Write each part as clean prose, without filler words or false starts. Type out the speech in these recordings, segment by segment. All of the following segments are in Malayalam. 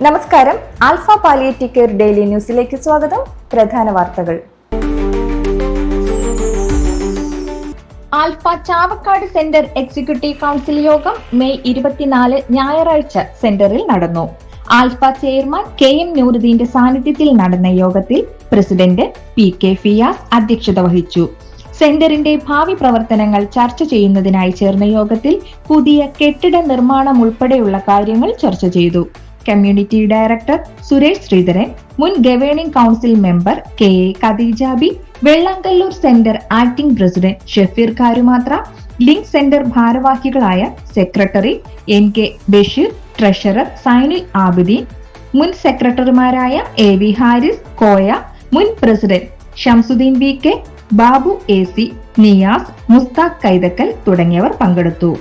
നമസ്കാരം. ആൽഫ പാലിയേറ്റീവ് കെയർ ഡെയിലി ന്യൂസിലേക്ക് സ്വാഗതം. പ്രധാന വാർത്തകൾ. Alpha Chavakkad centre executive council യോഗം മെയ് 24 ഞായറാഴ്ച സെന്ററിൽ നടന്നു. ആൽഫ ചെയർമാൻ KM നൂറുദ്ദീന്റെ സാന്നിധ്യത്തിൽ നടന്ന യോഗത്തിൽ പ്രസിഡന്റ് PK ഫിയാസ് അധ്യക്ഷത വഹിച്ചു. സെന്ററിന്റെ ഭാവി പ്രവർത്തനങ്ങൾ ചർച്ച ചെയ്യുന്നതിനായി ചേർന്ന യോഗത്തിൽ പുതിയ കെട്ടിട നിർമ്മാണം ഉൾപ്പെടെയുള്ള കാര്യങ്ങൾ ചർച്ച ചെയ്തു. കമ്മ്യൂണിറ്റി ഡയറക്ടർ സുരേഷ് ശ്രീധരൻ, മുൻ governing council member KA Khadeejabi, Vellangallur centre acting president Shafeer Karumathra, link centre ഭാരവാഹികളായ secretary NK Basheer, treasurer Sainul Abideen, മുൻ സെക്രട്ടറിമാരായ AV ഹാരിസ് കോയ, മുൻ president Shamsuddeen VK, Babu AC, Niyas, Musthaq Kaithakkal തുടങ്ങിയവർ പങ്കെടുത്തു.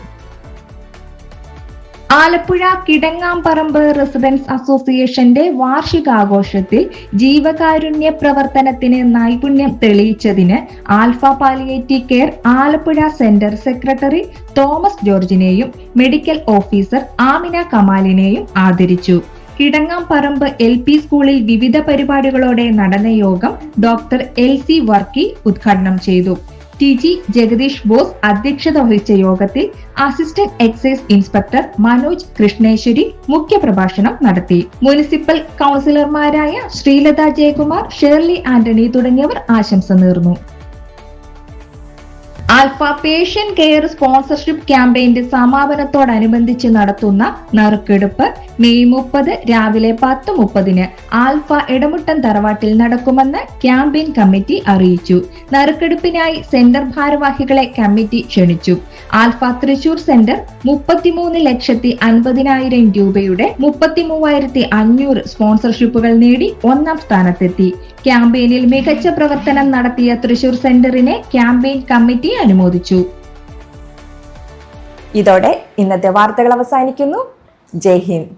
ആലപ്പുഴ കിടങ്ങാംപറമ്പ് റെസിഡൻസ് അസോസിയേഷന്റെ വാർഷികാഘോഷത്തിൽ ജീവകാരുണ്യ പ്രവർത്തനത്തിന് നൈപുണ്യം തെളിയിച്ചതിന് alpha palliative care Alappuzha centre secretary Thomas ജോർജിനെയും മെഡിക്കൽ ഓഫീസർ ആമിന കമാലിനെയും ആദരിച്ചു. കിടങ്ങാംപറമ്പ് LP സ്കൂളിൽ വിവിധ പരിപാടികളോടെ നടന്ന യോഗം ഡോക്ടർ LC വർക്കി ഉദ്ഘാടനം ചെയ്തു. TG ജഗദീഷ് ബോസ് അധ്യക്ഷത വഹിച്ച യോഗത്തിൽ അസിസ്റ്റന്റ് എക്സൈസ് ഇൻസ്പെക്ടർ മനോജ് കൃഷ്ണേശ്വരി മുഖ്യപ്രഭാഷണം നടത്തി. മുനിസിപ്പൽ കൗൺസിലർമാരായ ശ്രീലത ജയകുമാർ, ഷേർലി ആന്റണി തുടങ്ങിയവർ ആശംസ നേർന്നു. ആൽഫ പേഷ്യൻ കെയർ സ്പോൺസർഷിപ്പ് ക്യാമ്പയിന്റെ സമാപനത്തോടനുബന്ധിച്ച് നടത്തുന്ന നറുക്കെടുപ്പ് മെയ് 30 രാവിലെ 10:30 ആൽഫ എടമുട്ടം തറവാട്ടിൽ നടക്കുമെന്ന് ക്യാമ്പയിൻ കമ്മിറ്റി അറിയിച്ചു. നറുക്കെടുപ്പിനായി സെന്റർ ഭാരവാഹികളെ കമ്മിറ്റി ക്ഷണിച്ചു. ആൽഫ തൃശൂർ സെന്റർ 33,50,000 രൂപയുടെ 33,500 സ്പോൺസർഷിപ്പുകൾ നേടി 1ാം സ്ഥാനത്തെത്തി. ക്യാമ്പയിനിൽ മികച്ച പ്രവർത്തനം നടത്തിയ തൃശൂർ സെന്ററിനെ ക്യാമ്പയിൻ കമ്മിറ്റി അനുമോദിച്ചു. ഇതോടെ ഇന്നത്തെ വാർത്തകൾ അവസാനിക്കുന്നു. ജയ് ഹിന്ദ്.